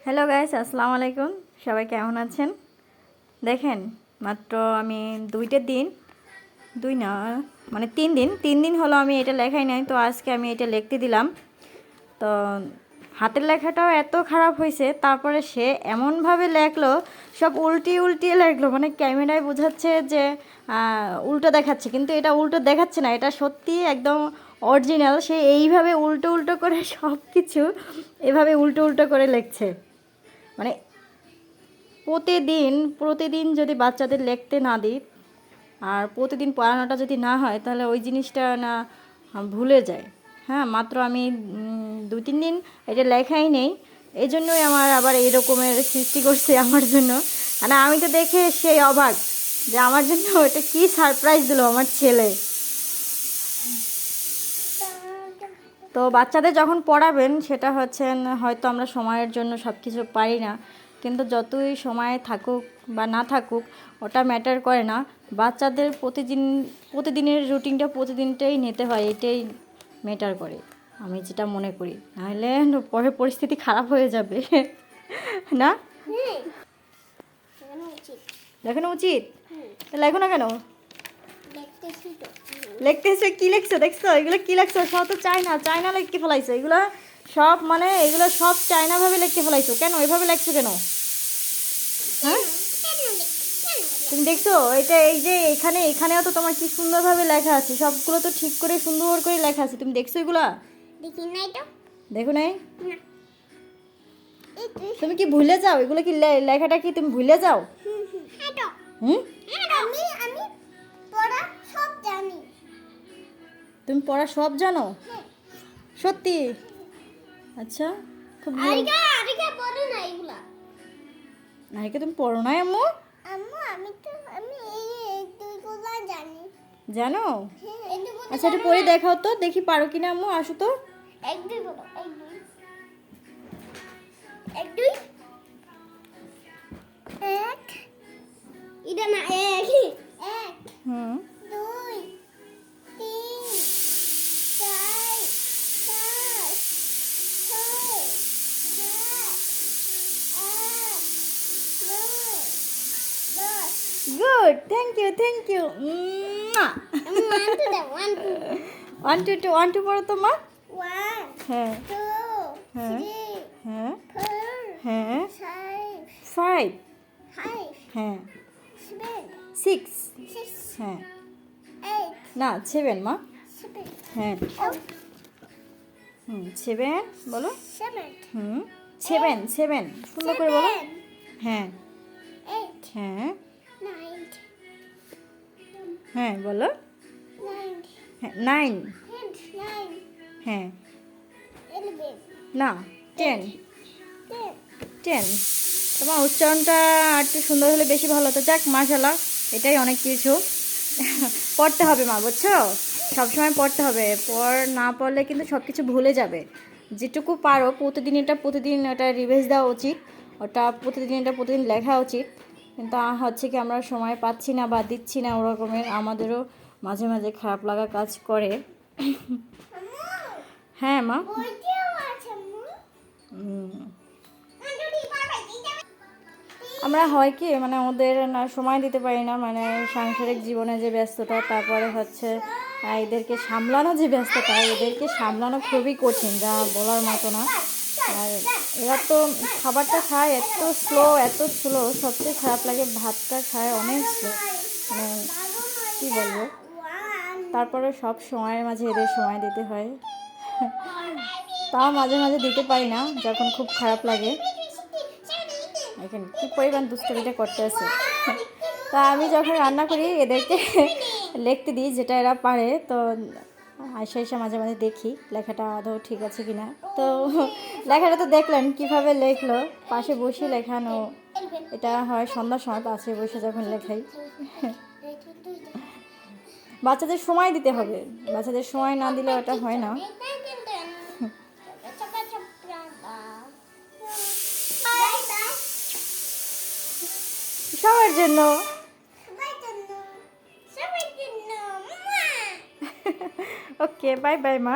Hello guys, আসসালামু আলাইকুম। সবাই কেমন আছেন? দেখেন, মাত্র আমি দুই না মানে 3 দিন হলো আমি এটা লেখাই নাই। তো আজকে আমি এটা লিখতে দিলাম। তো হাতের লেখাটাও এত খারাপ হয়েছে, তারপরে সে এমনভাবে লেখলো, সব উল্টিয়ে লেখলো। মানে ক্যামেরায় বোঝাচ্ছে যে উল্টো দেখাচ্ছে, কিন্তু এটা উল্টো দেখাচ্ছে না, এটা সত্যি একদম অরিজিনাল। সে এইভাবে উল্টো করে সব কিছু এভাবে উল্টো করে লিখছে। মানে প্রতিদিন যদি বাচ্চাদের লিখতে না দিই আর প্রতিদিন পড়ানোটা যদি না হয়, তাহলে ওই জিনিসটা না ভুলে যায়। হ্যাঁ, মাত্র আমি 2-3 দিন এটা লেখাই নেই, এই জন্যই আমার আবার এই রকমের সৃষ্টি করছে আমার জন্য। মানে আমি তো দেখে সেই অবাক যে আমার জন্য এটা কী সারপ্রাইজ দিল আমার ছেলে। তো বাচ্চাদের যখন পড়াবেন, সেটা হচ্ছে হয়তো আমরা সময়ের জন্য সব কিছু পারি না, কিন্তু যতই সময় থাকুক বা না থাকুক ওটা ম্যাটার করে না। বাচ্চাদের প্রতিদিনের রুটিনটা প্রতিদিনটাই নিতে হয়, এটাই ম্যাটার করে, আমি যেটা মনে করি। নাহলে পরে পরিস্থিতি খারাপ হয়ে যাবে না? দেখানো উচিত। লেখো না কেন? লিখতেছে কি লিখছো? দেখছো এগুলো কি লিখছো? সব তো চায়না লিখতে ফেলাইছো এগুলো সব। মানে এগুলো সব চায়না ভাবে লিখতে ফেলাইছো। কেন এভাবে লিখছো কেন? হ্যাঁ, তুমি দেখছো এটা? এই যে এখানেও তো তোমার কি সুন্দরভাবে লেখা আছে, সবগুলো তো ঠিক করে সুন্দর করে লেখা আছে। তুমি দেখছো এগুলা? দেখি নাই তো। দেখো নাই? তুমি কি ভুলে যাও? এগুলো কি লেখাটা কি তুমি ভুলে যাও? হুম, তুমি পড়া সব জানো? সত্যি? আচ্ছা, খুব ভালো। নাইকে তুমি পড়ো নাই আম্মু? জানো? আচ্ছা, একটু পড়ে দেখাও তো, দেখি পারো কিনা আম্মু। আসো তো। 1 2 বলো। 1 2 1 এটা না 1 হুম, 2 3 4 5 6 7 8 9 10 গুড, থ্যাংক ইউ। 1 2 1 2 পড়ো তো মা। 1 হ্যাঁ 2 হ্যাঁ 3 হ্যাঁ 4 হ্যাঁ 5 5 5 হ্যাঁ 7 6 6 হ্যাঁ 8 না 7 মা। 7 হ্যাঁ 7 বলো। 7 7 সুন্দর করে বলো। হ্যাঁ 8 হ্যাঁ 9 হ্যাঁ বলো। 9 হ্যাঁ 9 9 হ্যাঁ 11 না 10 10 10। তোমার উচ্চারণটা একটু সুন্দর হলে বেশি ভালো হতো। যাক, মাশাআল্লাহ, এটাই অনেক কিছু। পড়তে হবে মা, বুঝছো? সবসময় পড়তে হবে। না পড়লে কিন্তু সব কিছু ভুলে যাবে। যেটুকু পারো প্রতিদিন ওটা রিভাইজ দেওয়া উচিত। প্রতিদিন লেখা উচিত। কিন্তু হচ্ছে কি, আমরা সময় পাচ্ছি না বা দিচ্ছি না ওরকমের, আমাদেরও মাঝে মাঝে খারাপ লাগা কাজ করে। হ্যাঁ মা। আমরা হয় কি, মানে ওদের না সময় দিতে পারি না, মানে সাংসারিক জীবনে যে ব্যস্ততা, তারপরে হচ্ছে এদেরকে সামলানো যে ব্যস্ততা, এদেরকে সামলানো খুবই কঠিন, যা বলার মতো না। আর এরা তো খাবারটা খায় এত স্লো, সবচেয়ে খারাপ লাগে ভাতটা খায় অনেক স্লো। মানে কী বলবো। তারপরে সব সময়ের মাঝে এদের সময় দিতে হয়। তাও মাঝে মাঝে দিতে পারি না, যখন খুব খারাপ লাগে। এখন কী পরিমাণ দুষ্টমিটা করতে আছে। তা আমি যখন রান্না করি এদেরকে লিখতে দিই, যেটা এরা পারে। তো এসে মাঝে মাঝে দেখি লেখাটা আদৌ ঠিক আছে কিনা। তো লেখাটা তো দেখলেন কীভাবে লেখলো, পাশে বসে লেখানো। এটা হয় সন্ধ্যার সময় পাশে বসে যখন লেখাই। বাচ্চাদের সময় দিতে হবে, বাচ্চাদের সময় না দিলে ওটা হয় না। সবার জন্য। ওকে, বাই বাই মা।